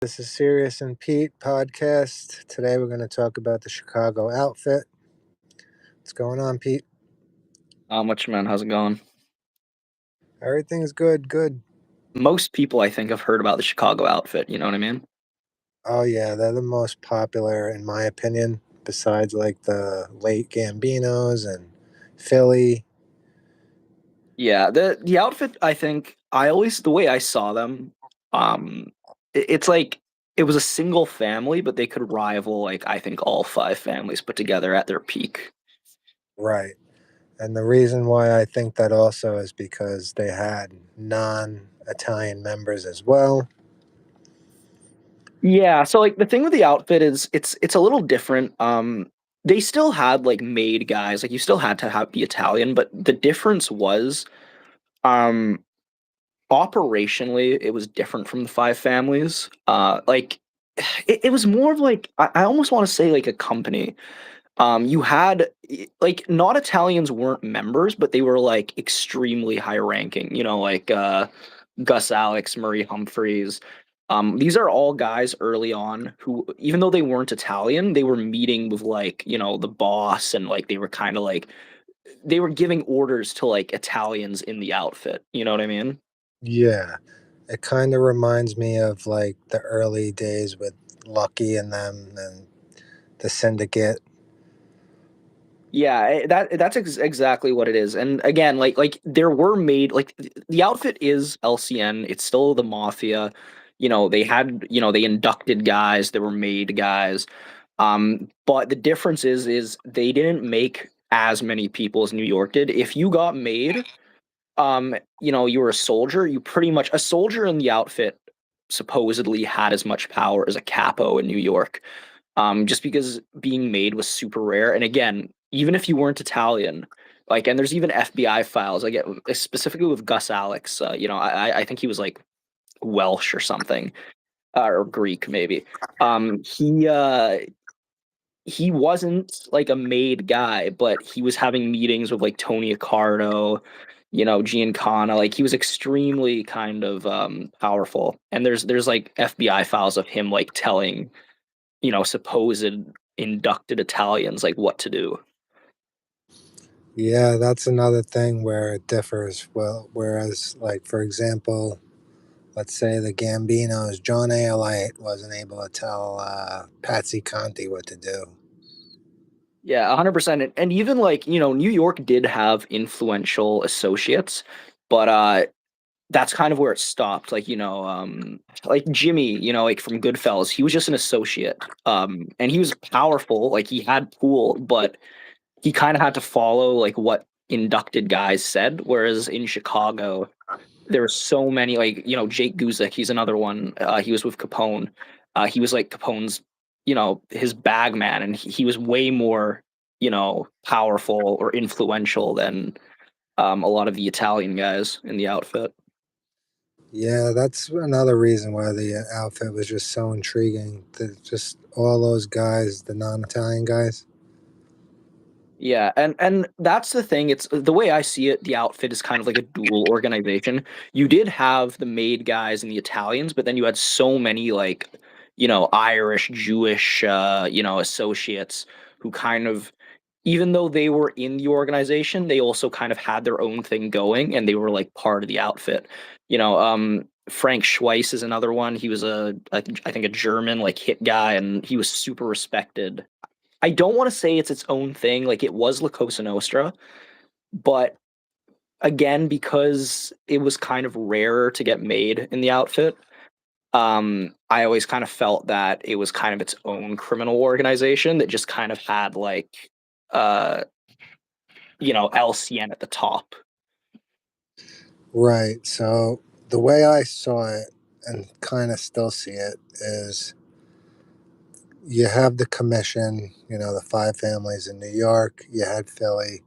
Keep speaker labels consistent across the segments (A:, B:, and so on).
A: This is Ceerious and Pete podcast. Today we're going to talk about the Chicago outfit. What's going on, Pete?
B: Much man, how's it going?
A: Everything's good, good.
B: Most people I think have heard about the Chicago outfit, you know what I mean?
A: Oh yeah, they're the most popular in my opinion, besides like the late Gambinos and Philly.
B: Yeah, the outfit I think I always the way I saw them, it's like it was a single family, but they could rival like I think all five families put together at their peak.
A: Right. And the reason why I think that also is because they had non-Italian members as well.
B: Yeah, so like the thing with the outfit is it's a little different. They still had like made guys, like you still had to have be Italian, but the difference was um operationally, it was different from the five families. Like it was more of like I almost want to say like a company. You had like not Italians weren't members, but they were like extremely high ranking. You know, like Gus Alex, Murray Humphreys. These are all guys early on who, even though they weren't Italian, they were meeting with like the boss, and like they were kind of like they were giving orders to like Italians in the outfit. You know what I mean?
A: Yeah. It kind of reminds me of like the early days with Lucky and them and the Syndicate.
B: Yeah, exactly what it is. And again, like there were made like the outfit is LCN. It's still the mafia. They had they inducted guys. There were made guys. But the difference is they didn't make as many people as New York did. If you got made, you were a soldier. You pretty much a soldier in the outfit supposedly had as much power as a capo in New York, just because being made was super rare. And again, even if you weren't Italian, like, and there's even FBI files. I get specifically with Gus Alex. I think he was like Welsh or something, or Greek maybe. Um, he uh, he wasn't like a made guy, but he was having meetings with like Tony Accardo, Giancana. Like he was extremely kind of powerful. And there's like FBI files of him like telling supposed inducted Italians like what to do.
A: Yeah, that's another thing where it differs. Well, whereas, like, for example, let's say the Gambinos, John Ayalite wasn't able to tell Patsy Conti what to do.
B: Yeah, 100%. And even like, New York did have influential associates, but that's kind of where it stopped. Like, like Jimmy, like from Goodfellas, he was just an associate. And he was powerful, like he had pool, but he kind of had to follow like what inducted guys said. Whereas in Chicago, there were so many like Jake Guzik, he's another one. He was with Capone. He was like Capone's his bag man, and he was way more powerful or influential than a lot of the Italian guys in the outfit.
A: Yeah, that's another reason why the outfit was just so intriguing. Just all those guys, the non-Italian guys.
B: Yeah, and that's the thing. It's the way I see it, the outfit is kind of like a dual organization. You did have the made guys and the Italians, but then you had so many like, Irish, Jewish, associates who kind of, even though they were in the organization, they also kind of had their own thing going, and they were like part of the outfit. Frank Schweiss is another one. He was I think a German like hit guy, and he was super respected. I don't want to say it's its own thing. Like it was La Cosa Nostra, but again, because it was kind of rarer to get made in the outfit, I always kind of felt that it was kind of its own criminal organization that just kind of had like, uh, LCN at the top.
A: Right. So the way I saw it and kind of still see it is you have the commission, the five families in New York, you had Philly.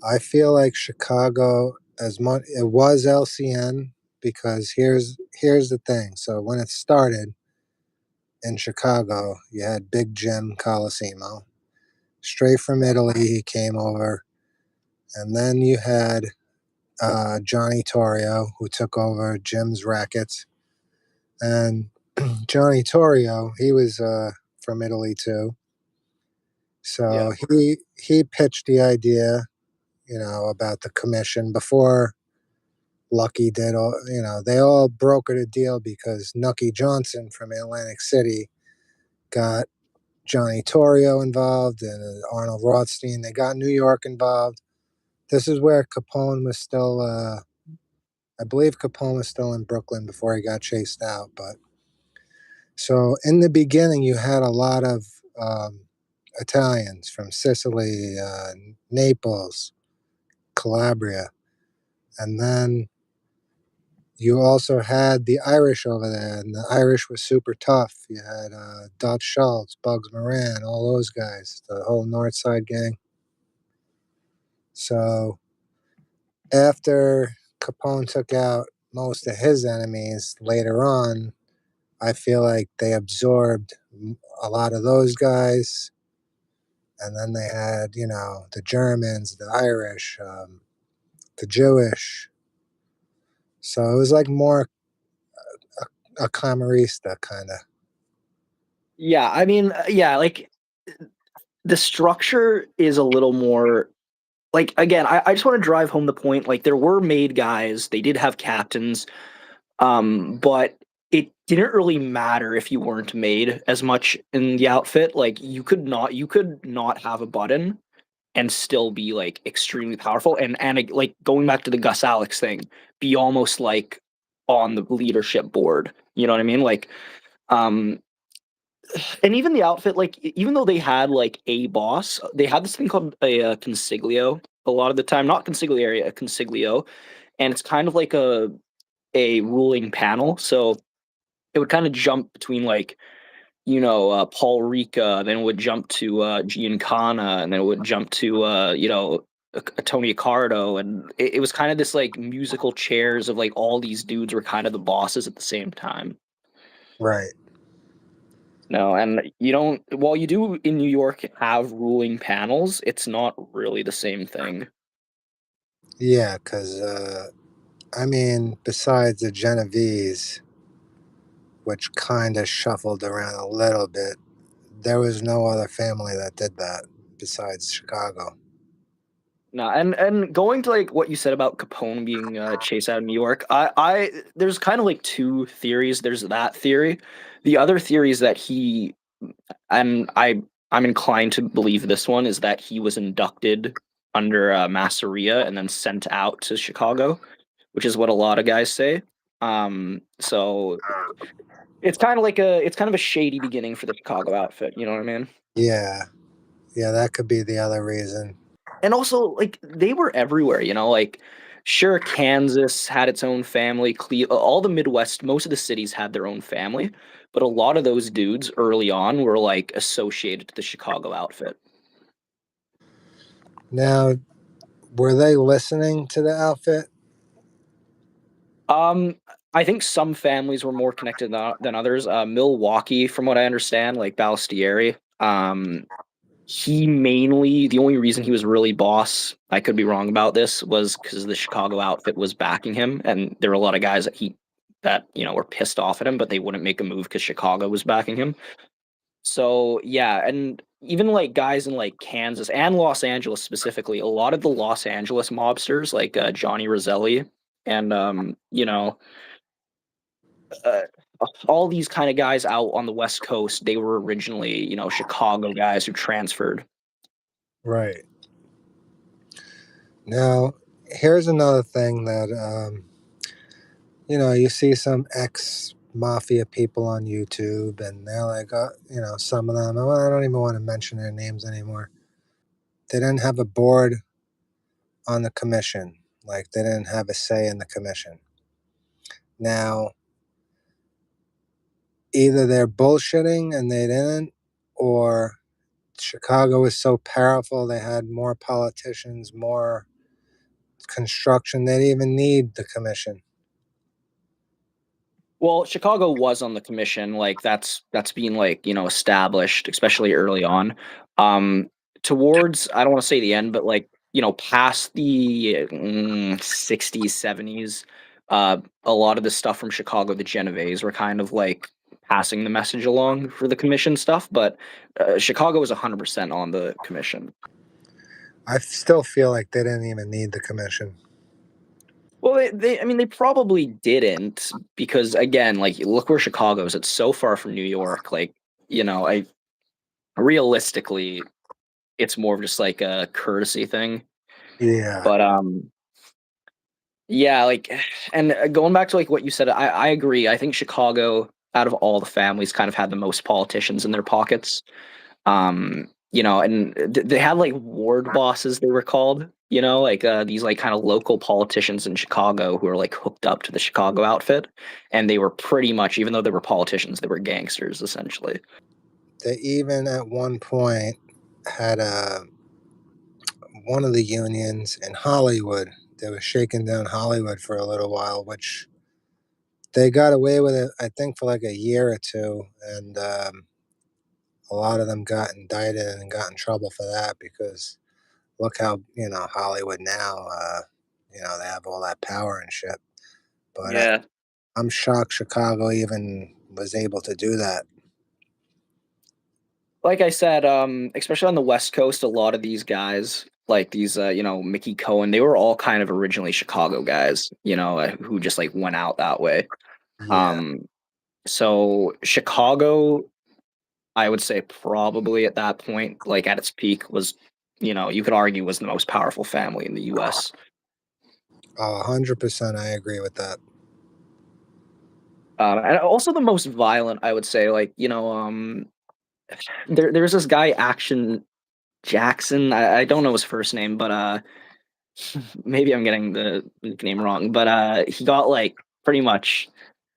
A: I feel like Chicago, as much it was LCN, because here's the thing. So when it started in Chicago, you had Big Jim Colosimo, straight from Italy. He came over, and then you had Johnny Torrio, who took over Jim's rackets, and Johnny Torrio, he was from Italy too.
B: Yeah.
A: So he pitched the idea, about the commission before Lucky did. All they all brokered a deal because Nucky Johnson from Atlantic City got Johnny Torrio involved and Arnold Rothstein. They got New York involved. This is where Capone was still. I believe Capone was still in Brooklyn before he got chased out. But so in the beginning, you had a lot of Italians from Sicily, Naples, Calabria, and then you also had the Irish over there, and the Irish was super tough. You had Dutch Schultz, Bugs Moran, all those guys, the whole North Side gang. So after Capone took out most of his enemies later on, I feel like they absorbed a lot of those guys. And then they had, the Germans, the Irish, the Jewish. So it was like more a camarista kind of.
B: Yeah, I mean, yeah, like the structure is a little more like again, I just want to drive home the point. Like there were made guys, they did have captains, but it didn't really matter if you weren't made as much in the outfit. Like you could not have a button and still be like extremely powerful. And like going back to the Gus Alex thing, be almost like on the leadership board. You know what I mean? Like um and even the outfit, like even though they had like a boss, they had this thing called a consiglio a lot of the time, not consigliere, a consiglio, and it's kind of like a ruling panel. So it would kind of jump between like Paul Rica, then it would jump to Giancana, and then it would jump to Tony Accardo, and it was kind of this like musical chairs of like all these dudes were kind of the bosses at the same time.
A: Right.
B: No, and you don't. While you do in New York have ruling panels, it's not really the same thing.
A: Yeah, because, I mean, besides the Genovese, which kind of shuffled around a little bit, there was no other family that did that besides Chicago.
B: No, and going to like what you said about Capone being chased out of New York, I there's kind of like two theories. There's that theory. The other theory is that he and I'm inclined to believe this one is that he was inducted under Masseria and then sent out to Chicago, which is what a lot of guys say. So it's kind of a shady beginning for the Chicago outfit. You know what I mean?
A: Yeah, yeah, that could be the other reason.
B: And also, like they were everywhere. Like sure, Kansas had its own family. All the Midwest, most of the cities had their own family, but a lot of those dudes early on were like associated to the Chicago outfit.
A: Now, were they listening to the outfit?
B: Um, I think some families were more connected than others. Milwaukee, from what I understand, like Balistieri, he mainly the only reason he was really boss, I could be wrong about this, was because the Chicago outfit was backing him, and there were a lot of guys that were pissed off at him, but they wouldn't make a move because Chicago was backing him. So yeah, and even like guys in like Kansas and Los Angeles specifically, a lot of the Los Angeles mobsters like Johnny Roselli and uh, all these kind of guys out on the West Coast, they were originally Chicago guys who transferred.
A: Right. Now, here's another thing that, you see some ex mafia people on YouTube, and they're like, some of them, well, I don't even want to mention their names anymore. They didn't have a board on the commission. Like, they didn't have a say in the commission. Now, either they're bullshitting and they didn't, or Chicago is so powerful, they had more politicians, more construction, they didn't even need the commission.
B: Well, Chicago was on the commission, like that's being like, established, especially early on. Um Towards I don't want to say the end, but like, past the 60s, 70s, a lot of the stuff from Chicago, the Genovese were kind of like passing the message along for the commission stuff, but Chicago was 100% on the commission.
A: I still feel like they didn't even need the commission.
B: Well, I mean, they probably didn't because again, like look where Chicago is. It's so far from New York. Like, I realistically, it's more of just like a courtesy thing.
A: Yeah.
B: But yeah, like, and going back to like what you said, I agree. I think Chicago, out of all the families, kind of had the most politicians in their pockets. And they had like ward bosses, they were called, like these like kind of local politicians in Chicago who are like hooked up to the Chicago outfit, and they were pretty much, even though they were politicians, they were gangsters essentially.
A: They even at one point had one of the unions in Hollywood. They were shaking down Hollywood for a little while, which they got away with it, I think, for like a year or two. And a lot of them got indicted and got in trouble for that because look how, Hollywood now, they have all that power and shit. But
B: Yeah.
A: I'm shocked Chicago even was able to do that.
B: Like I said, especially on the West Coast, a lot of these guys, like these, Mickey Cohen, they were all kind of originally Chicago guys, who just like went out that way.
A: Yeah.
B: Um, so Chicago, I would say probably at that point, like at its peak, was, you could argue was the most powerful family in the U.S.
A: 100% I agree with that.
B: And also the most violent, I would say. Like, there's this guy, Action Jackson. I don't know his first name, but maybe I'm getting the name wrong. But he got like pretty much.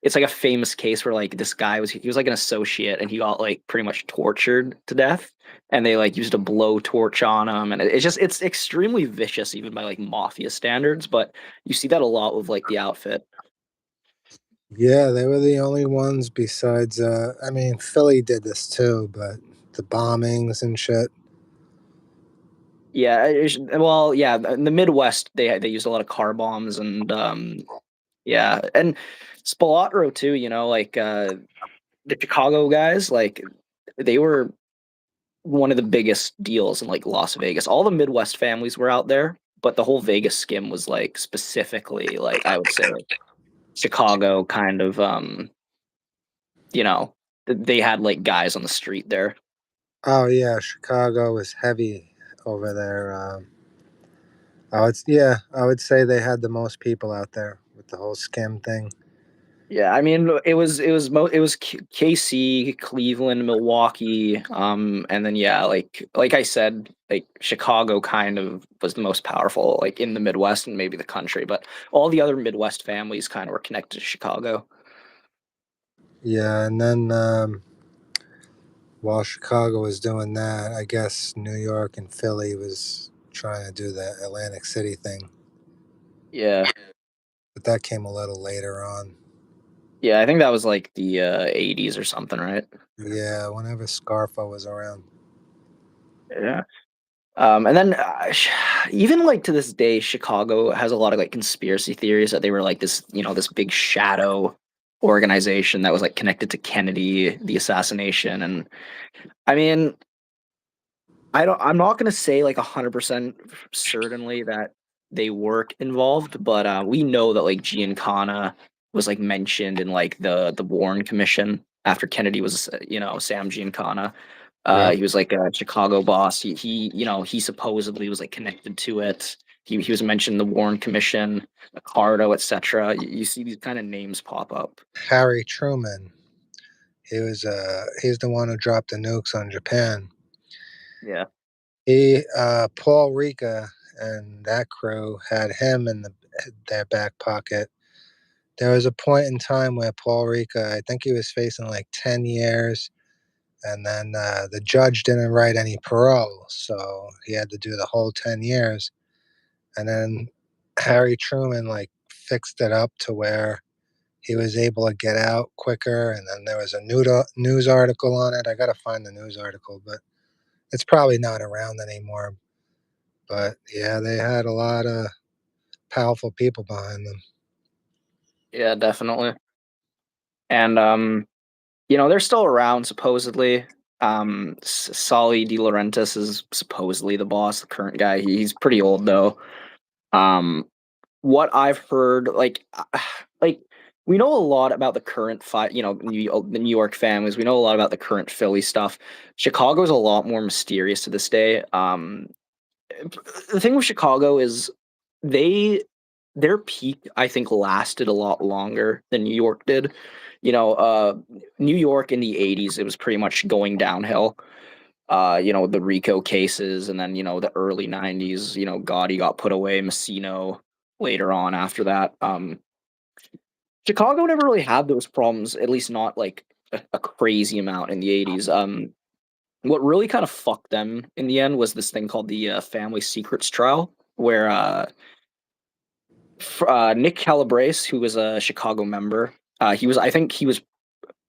B: It's like a famous case where like this guy he was like an associate and he got like pretty much tortured to death, and they like used a blowtorch on him, and it's extremely vicious even by like mafia standards. But you see that a lot with like the outfit.
A: Yeah, they were the only ones besides, I mean, Philly did this too, but the bombings and shit.
B: Yeah, well, yeah, in the Midwest they used a lot of car bombs and yeah, and Spalatro too. Like the Chicago guys, like they were one of the biggest deals in like Las Vegas. All the Midwest families were out there, but the whole Vegas skim was like specifically like I would say like Chicago kind of you know, they had like guys on the street there.
A: Oh, yeah, Chicago was heavy over there. I would say they had the most people out there with the whole skim thing.
B: Yeah, I mean it was KC, Cleveland, Milwaukee, and then yeah, like I said, like Chicago kind of was the most powerful like in the Midwest and maybe the country, but all the other Midwest families kind of were connected to Chicago.
A: Yeah, and then while Chicago was doing that, I guess New York and Philly was trying to do the Atlantic City thing,
B: Yeah.
A: but that came a little later on.
B: Yeah, I think that was like the 80s or something, right?
A: Yeah, whenever Scarfa was around.
B: Yeah. And then even like to this day, Chicago has a lot of like conspiracy theories that they were like this, this big shadow organization that was like connected to Kennedy, the assassination. And I mean, I'm not gonna say like 100% certainly that they work involved, but we know that like Giancana was like mentioned in like the Warren Commission after Kennedy was, Sam Giancana.
A: Yeah.
B: He was like a Chicago boss. He supposedly was like connected to it. He was mentioned in the Warren Commission, Accardo, etc. You see these kind of names pop up.
A: Harry Truman. He's the one who dropped the nukes on Japan.
B: Yeah.
A: Paul Ricca and that crew had him in their back pocket. There was a point in time where Paul Ricca, I think he was facing like 10 years, and then the judge didn't write any parole, so he had to do the whole 10 years. And then Harry Truman like fixed it up to where he was able to get out quicker. And then there was a news article on it. I got to find the news article, but it's probably not around anymore. But yeah, they had a lot of powerful people behind them.
B: Yeah, definitely. And they're still around supposedly. Solly De Laurentiis is supposedly the boss, the current guy. He's pretty old though. Um, what I've heard, like we know a lot about the current the New York families. We know a lot about the current Philly stuff. Chicago's a lot more mysterious to this day. The thing with Chicago is they their peak, I think, lasted a lot longer than New York did. New York in the '80s, it was pretty much going downhill. The RICO cases, and then the early '90s. Gotti got put away, Messino later on after that. Chicago never really had those problems, at least not like a crazy amount in the '80s. What really kind of fucked them in the end was this thing called the Family Secrets Trial, where Nick Calabrese, who was a Chicago member, I think he was,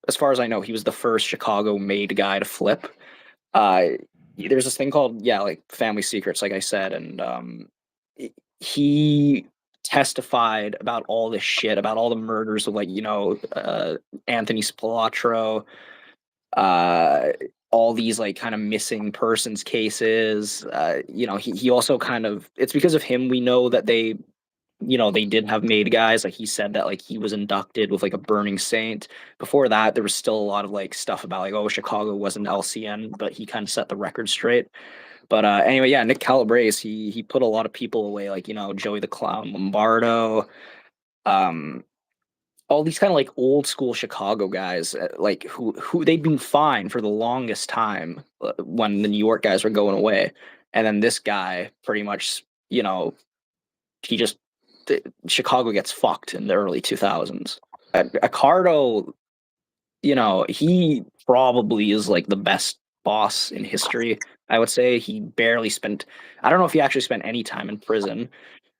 B: as far as I know, he was the first Chicago made guy to flip. Uh, there's this thing called, yeah, like Family Secrets, like I said, and he testified about all this shit, about all the murders of Anthony Spilotro, uh, all these like kind of missing persons cases. He also kind of, it's because of him we know that they did have made guys. Like he said that like he was inducted with like a burning saint. Before that, there was still a lot of like stuff about like, oh, Chicago wasn't LCN, but he kind of set the record straight. But anyway, yeah, Nick Calabrese, he put a lot of people away, like Joey the Clown Lombardo, um, all these kind of like old school Chicago guys, like who they'd been fine for the longest time when the New York guys were going away, and then this guy pretty much, he just Chicago gets fucked in the early 2000s. Accardo, he probably is like the best boss in history. I would say he barely spent. I don't know if he actually spent any time in prison.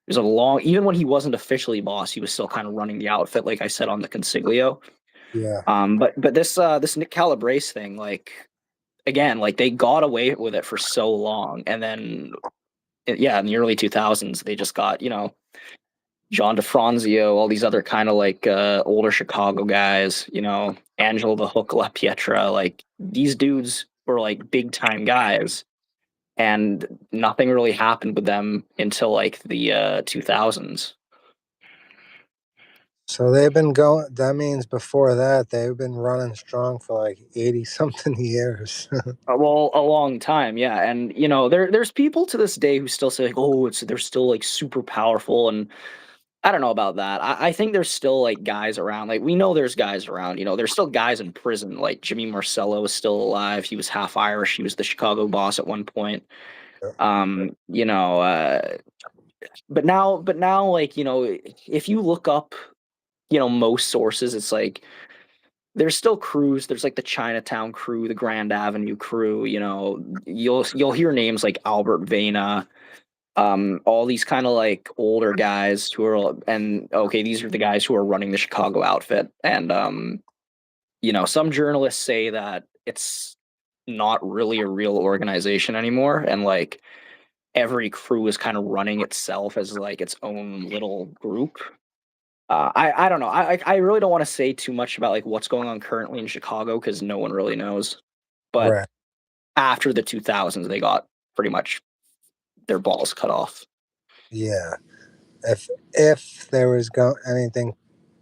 B: There's a long, even when he wasn't officially boss, he was still kind of running the outfit, like I said on the Consiglio.
A: Yeah.
B: But this Nick Calabrese thing, like again, like they got away with it for so long, and then yeah, in the early 2000s, they just got John DeFranzio, all these other kind of like older Chicago guys, Angelo the Hook La Pietra, like these dudes were like big time guys, and nothing really happened with them until like the 2000s.
A: So they've been going, that means before that, they've been running strong for like 80 something years.
B: Well, a long time, yeah, and there's people to this day who still say like, oh, they're still like super powerful, and I don't know about that. I think there's still like guys around. Like we know there's guys around. There's still guys in prison. Like Jimmy Marcello is still alive. He was half Irish. He was the Chicago boss at one point. Um, you know, uh, but now, like if you look up, most sources, it's like there's still crews. There's like the Chinatown crew, the Grand Avenue crew. You'll hear names like Albert Vena, all these kind of like older guys who are, and okay, these are the guys who are running the Chicago outfit. And some journalists say that it's not really a real organization anymore, and like every crew is kind of running itself as like its own little group. I don't know. I really don't want to say too much about like what's going on currently in Chicago because no one really knows. But
A: Right.
B: after the 2000s, they got pretty much their balls cut off.
A: Yeah. If there was anything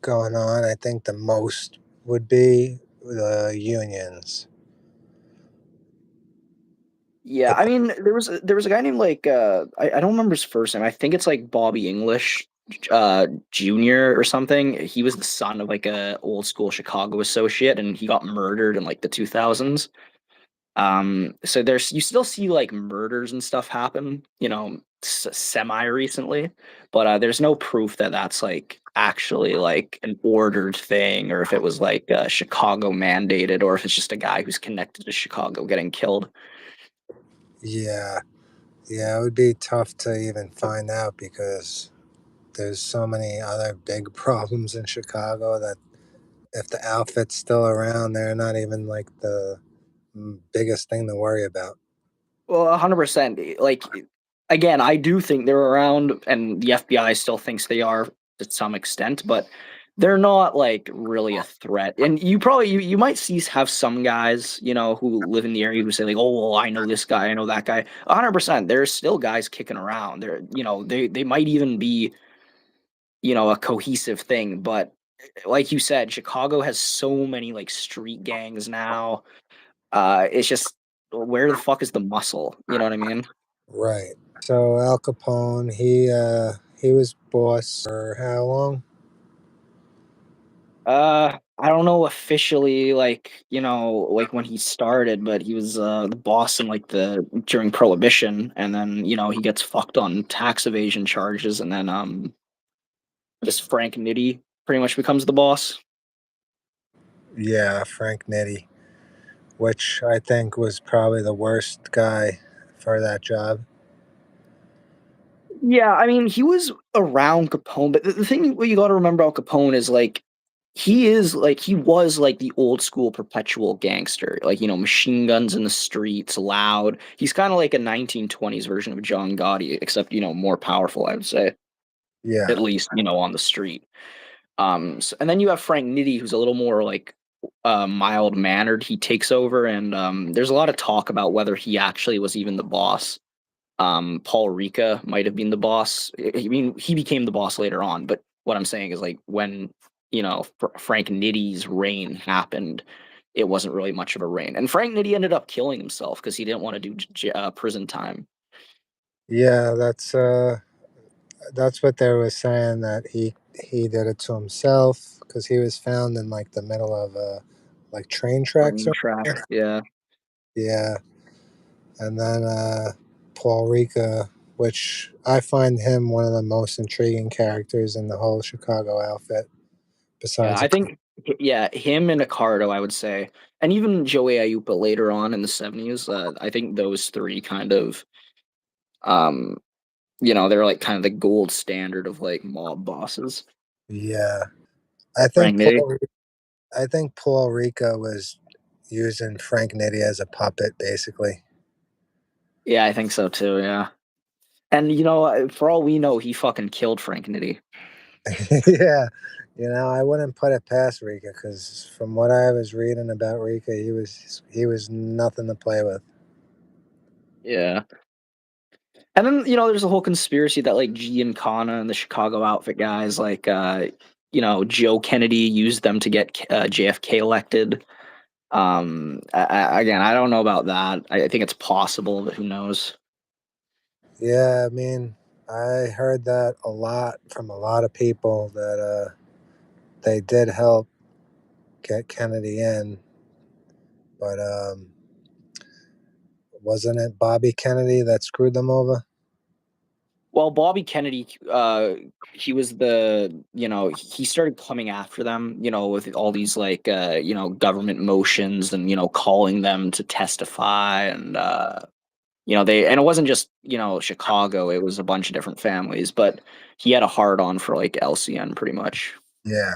A: going on, I think the most would be the unions.
B: Yeah, I mean, there was a guy named like I don't remember his first name. I think it's like Bobby English Jr. or something. He was the son of like a old school Chicago associate, and he got murdered in like the 2000s. So you still see like murders and stuff happen, semi recently, but there's no proof that that's like actually like an ordered thing, or if it was like Chicago mandated, or if it's just a guy who's connected to Chicago getting killed.
A: Yeah. Yeah, it would be tough to even find out because there's so many other big problems in Chicago that if the outfit's still around, they're not even like the biggest thing to worry about.
B: Well, 100%. Like, again, I do think they're around, and the FBI still thinks they are to some extent. But they're not like really a threat. And you probably you might see have some guys, who live in the area who say like, "Oh, well, I know this guy, I know that guy." 100%. There's still guys kicking around. They might even be, a cohesive thing, but like you said, Chicago has so many like street gangs now. It's just where the fuck is the muscle? You know what I mean?
A: Right. So Al Capone, he was boss for how long?
B: I don't know officially, like, like when he started, but he was the boss in like the during Prohibition, and then he gets fucked on tax evasion charges, and then just Frank Nitti pretty much becomes the boss.
A: Yeah, Frank Nitti, which I think was probably the worst guy for that job.
B: Yeah, I mean, he was around Capone, but the thing what you got to remember about Capone is like he was like the old school perpetual gangster, like machine guns in the streets, loud. He's kind of like a 1920s version of John Gotti, except more powerful, I would say,
A: Yeah,
B: at least on the street. And then you have Frank Nitti, who's a little more like mild mannered. He takes over, and there's a lot of talk about whether he actually was even the boss. Paul Ricca might have been the boss. I mean, he became the boss later on, but what I'm saying is like when Frank Nitty's reign happened, it wasn't really much of a reign, and Frank Nitti ended up killing himself because he didn't want to do prison time.
A: yeah, that's what they were saying, that he did it to himself because he was found in like the middle of like train tracks.
B: Train tracks, yeah.
A: Yeah, and then Paul Ricca, which I find him one of the most intriguing characters in the whole Chicago outfit,
B: Yeah,
A: besides
B: I think yeah, him and Accardo, I would say, and even Joey Auippa later on in the '70s. I think those three kind of, um, they're like kind of the gold standard of like mob bosses.
A: yeah. I think
B: Frank Nitti.
A: Paul I think Paul Ricca was using Frank Nitti as a puppet, basically.
B: Yeah, I think so too. Yeah, and for all we know, he fucking killed Frank Nitti.
A: Yeah, I wouldn't put it past Ricca because from what I was reading about Ricca, he was nothing to play with.
B: Yeah, and then there's a whole conspiracy that like Giancana and the Chicago outfit guys, like Joe Kennedy used them to get JFK elected. Again, I don't know about that. I think it's possible, but who knows?
A: Yeah, I mean, I heard that a lot from a lot of people that they did help get Kennedy in, but wasn't it Bobby Kennedy that screwed them over?
B: Well, Bobby Kennedy, he was he started coming after them, with all these like, government motions and, calling them to testify. And, and it wasn't just, Chicago, it was a bunch of different families, but he had a hard on for like LCN pretty much.
A: Yeah,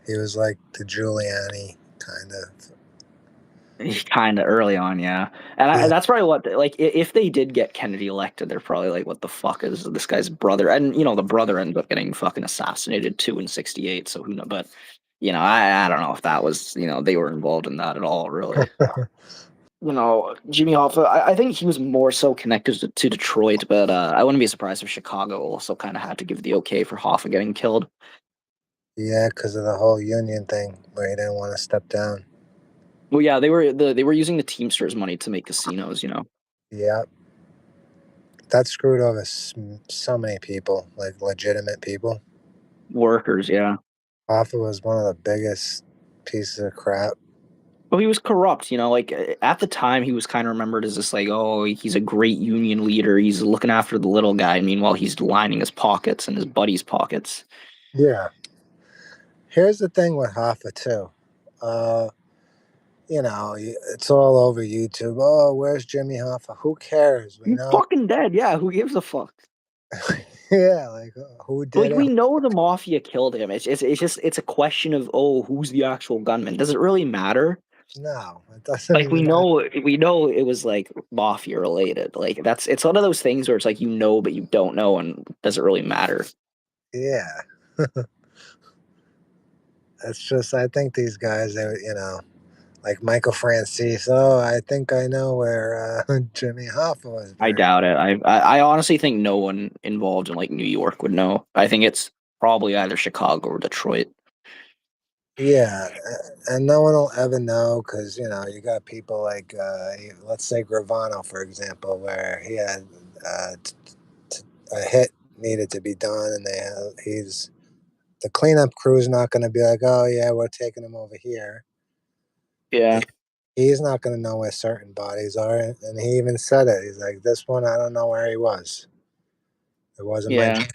A: he was like the Giuliani kind of.
B: Kind of early on, yeah, and
A: Yeah,
B: that's probably what like if they did get Kennedy elected, they're probably like, "What the fuck is this guy's brother?" And the brother ended up getting fucking assassinated too in '68. So who know? But I don't know if that was they were involved in that at all, really. Jimmy Hoffa, I think he was more so connected to Detroit, but I wouldn't be surprised if Chicago also kind of had to give the okay for Hoffa getting killed.
A: yeah, because of the whole union thing where he didn't want to step down.
B: Well, yeah, they were using the Teamsters money to make casinos.
A: Yeah, that screwed over so many people, like legitimate people.
B: Workers, yeah.
A: Hoffa was one of the biggest pieces of crap.
B: Well, he was corrupt, like at the time he was kind of remembered as this like, oh, he's a great union leader. He's looking after the little guy. Meanwhile, he's lining his pockets and his buddies' pockets.
A: Yeah. Here's the thing with Hoffa too. Uh, it's all over YouTube. Oh, where's Jimmy Hoffa? Who cares?
B: He's fucking dead. Yeah, who gives a fuck?
A: Yeah, like who did
B: Like
A: it?
B: we know the mafia killed him. It's just it's a question of, oh, who's the actual gunman? Does it really matter?
A: No, it doesn't
B: Like
A: even matter.
B: we know it was like mafia related. Like it's one of those things where it's like but you don't know, and does it really matter?
A: Yeah. it's just I think these guys, they like Michael Francis. Oh, I think I know where Jimmy Hoffa was
B: I
A: buried.
B: doubt it. I honestly think no one involved in like New York would know. I think it's probably either Chicago or Detroit.
A: Yeah, and no one will ever know because you got people like let's say Gravano, for example, where he had t- a hit needed to be done, and he's the cleanup crew's not going to be like, oh yeah, we're taking him over here.
B: Yeah,
A: He, he's not going to know where certain bodies are, and he even said it. He's like, this one, I don't know where he was. It wasn't my
B: yeah,
A: job.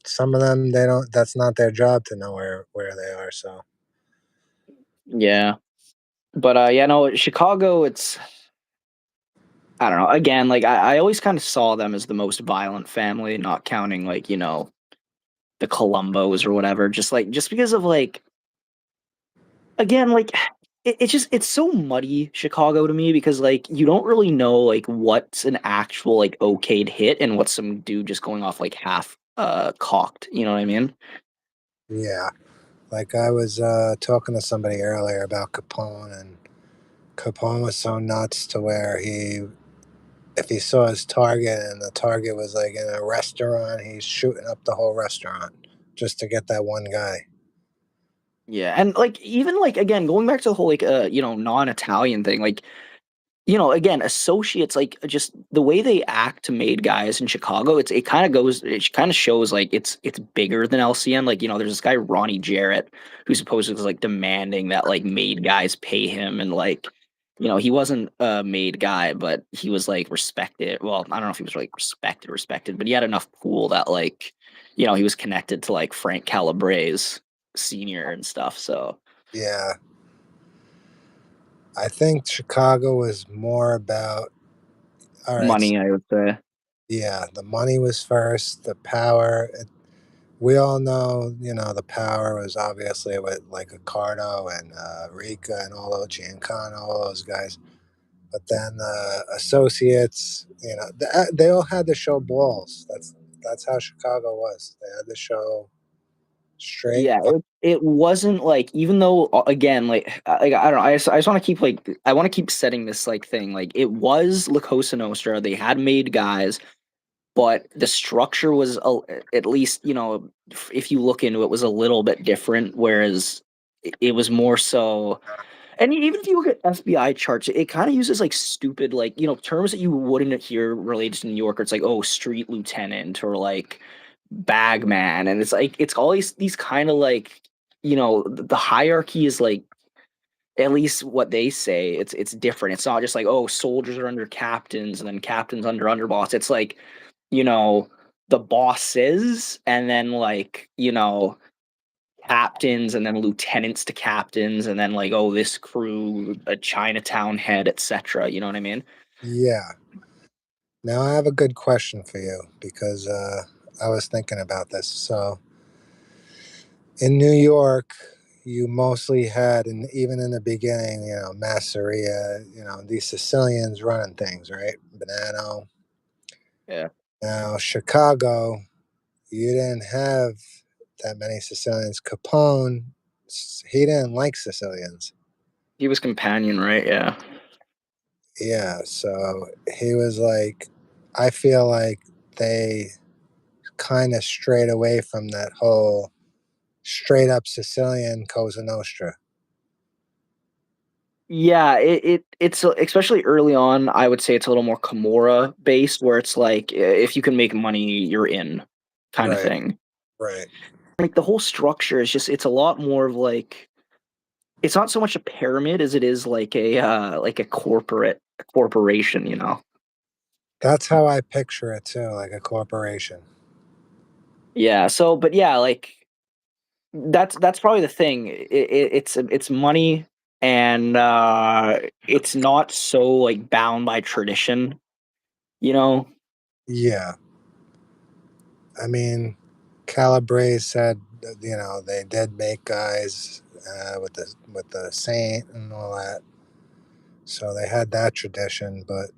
A: Some of them, they don't. That's not their job to know where they are. So
B: yeah. But yeah, no, Chicago. It's I don't know. Again, like I always kind of saw them as the most violent family, not counting like the Columbos or whatever. Just because of like again like it's so muddy Chicago to me because like you don't really know like what's an actual like okayed hit and what's some dude just going off like half cocked. You know what I mean?
A: yeah, like I was talking to somebody earlier about Capone, and Capone was so nuts to where if he saw his target and the target was like in a restaurant, he's shooting up the whole restaurant just to get that one guy.
B: Yeah, and like even like again going back to the whole like non-Italian thing, like again, associates like just the way they act to made guys in Chicago, it kind of goes, it kind of shows like it's bigger than LCN. Like there's this guy Ronnie Jarrett who supposedly was like demanding that like made guys pay him, and like he wasn't a made guy, but he was like respected. Well, I don't know if he was like respected, but he had enough pull that like he was connected to like Frank Calabrese senior and stuff. So
A: Yeah, I think Chicago was more about all right.
B: money, I would say.
A: Yeah, the money was first, the power. We all know, the power was obviously with like Accardo and Rica and all those Giancana, all those guys. But then the associates, they all had to show balls. That's how Chicago was. They had to show straight.
B: Yeah, it wasn't like even though again like I don't know I just want to keep like I want to keep setting this like thing like it was La Cosa Nostra. They had made guys, but the structure was at least if you look into it was a little bit different. Whereas it was more so, and even if you look at FBI charts, it kind of uses like stupid, like, terms that you wouldn't hear related to New York. It's like, oh, street lieutenant or like bagman. And it's like, it's all these kind of like, the hierarchy is like, at least what they say, it's different. It's not just like, oh, soldiers are under captains and then captains under underboss. It's like, you know, the bosses and then like, captains and then lieutenants to captains and then like oh this crew a Chinatown head etc. You know what I mean?
A: Yeah. Now I have a good question for you because I was thinking about this. So in New York, you mostly had, and even in the beginning, Masseria, these Sicilians running things, right? Bonanno.
B: Yeah,
A: Now, Chicago, you didn't have that many Sicilians. Capone, he didn't like Sicilians.
B: he was companion, right? Yeah,
A: Yeah, so he was like, I feel like they kind of strayed away from that whole straight up Sicilian Cosa Nostra.
B: yeah. It's especially early on. I would say it's a little more Camorra based, where it's like if you can make money, you're in, kind of
A: Right,
B: thing.
A: right.
B: Like the whole structure is just it's a lot more of like it's not so much a pyramid as it is like a corporation.
A: That's how I picture it too, like a corporation.
B: Yeah. So, but yeah, like that's probably the thing. It's money, and it's not so like bound by tradition. You know?
A: Yeah, I mean, Calabrese said that, they did make guys with the saint and all that, so they had that tradition. But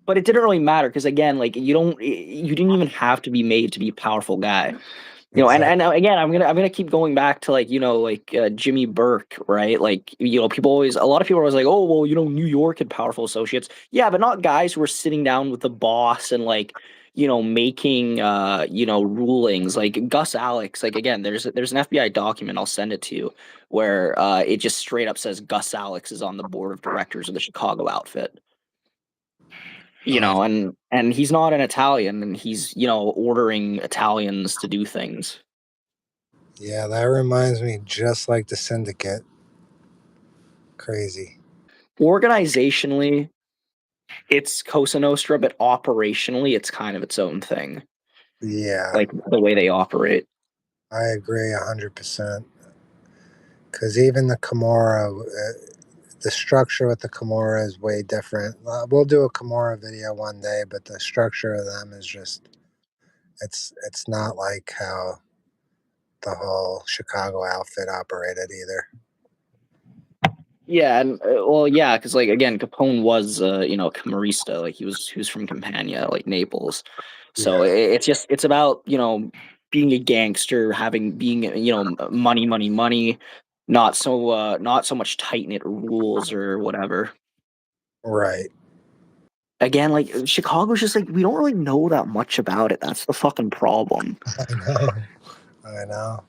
B: But it didn't really matter because again, like you didn't even have to be made to be a powerful guy.
A: Exactly.
B: and again, I'm gonna keep going back to like Jimmy Burke, right? Like a lot of people are always like, oh well, New York had powerful associates, yeah, but not guys who are sitting down with the boss and like making rulings. Like Gus Alex, like again, there's an FBI document, I'll send it to you, where it just straight up says Gus Alex is on the board of directors of the Chicago outfit.
A: Oh,
B: And he's not an Italian, and he's ordering Italians to do things.
A: yeah, that reminds me just like the syndicate. Crazy.
B: Organizationally, it's Cosa Nostra, but operationally, it's kind of its own thing,
A: Yeah,
B: like the way they operate.
A: I agree 100%. Because even the Kimura, the structure with the Kimura is way different. We'll do a Kimura video one day, but the structure of them is just it's not like how the whole Chicago outfit operated either.
B: Yeah, and well, yeah, because like again, Capone was Camarista, like he was from Campania, like Naples. So
A: Yeah,
B: it's about being a gangster, being money, money, money, not so much tight knit rules or whatever.
A: right.
B: Again, like Chicago's just like we don't really know that much about it. That's the fucking problem.
A: I know. I know.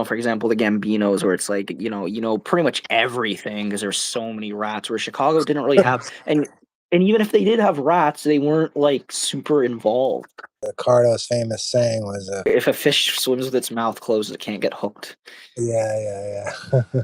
B: For example, the Gambinos, where it's like pretty much everything because there's so many rats. Where Chicago didn't really have, and even if they did have rats, they weren't like super involved.
A: Accardo's famous saying was,
B: If a fish swims with its mouth closed, it can't get hooked.
A: yeah, yeah, yeah.